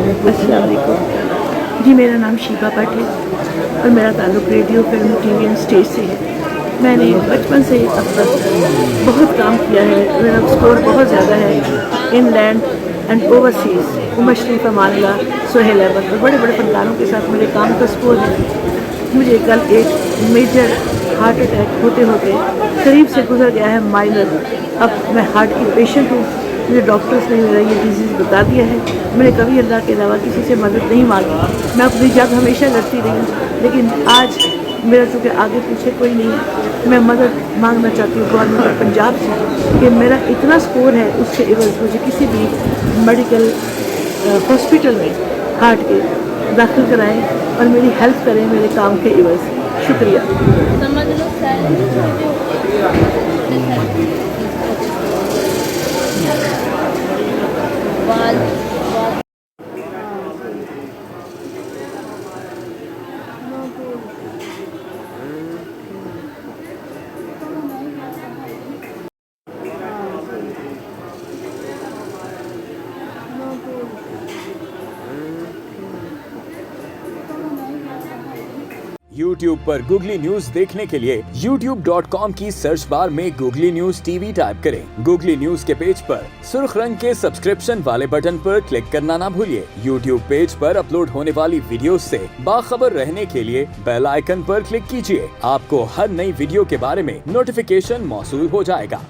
अस्सलाम वालेकुम जी, मेरा नाम शीबा भट्ट है और मेरा ताल्लुक़ radio, film, TV and stage से है। मैंने बचपन से अब तक बहुत काम किया है। मेरा स्कोर बहुत ज़्यादा है inland and overseas. Umar Sharif, Amanullah, Sohail Ahmed और बड़े बड़े फनकारों के साथ मेरे काम का स्कोर है। मुझे कल एक मेजर हार्ट अटैक होते होते करीब से गुजर गया है माइनर। अब मैं हार्ट की पेशेंट हूँ। मुझे डॉक्टर्स ने मेरा ये डिजीज़ बता दिया है। मैंने कभी अल्लाह के अलावा किसी से मदद नहीं मांगी। मैं अपनी जंग हमेशा लड़ती रही, लेकिन आज मेरा चूँकि आगे पीछे कोई नहीं है, मैं मदद मांगना चाहती हूँ गवर्नमेंट ऑफ पंजाब से कि मेरा इतना स्कोर है उसके एवज़ मुझे किसी भी मेडिकल हॉस्पिटल में हार्ट के दाखिल कराएं और मेरी हेल्प करें मेरे काम के एवज़। शुक्रिया। YouTube पर गूगली न्यूज देखने के लिए youtube.com की सर्च बार में गूगली न्यूज टीवी टाइप करें। गूगली न्यूज के पेज पर सुर्ख रंग के सब्सक्रिप्शन वाले बटन पर क्लिक करना ना भूलिए। YouTube पेज पर अपलोड होने वाली वीडियोस से बाखबर रहने के लिए बेल आइकन पर क्लिक कीजिए। आपको हर नई वीडियो के बारे में नोटिफिकेशन मौसूल हो जाएगा।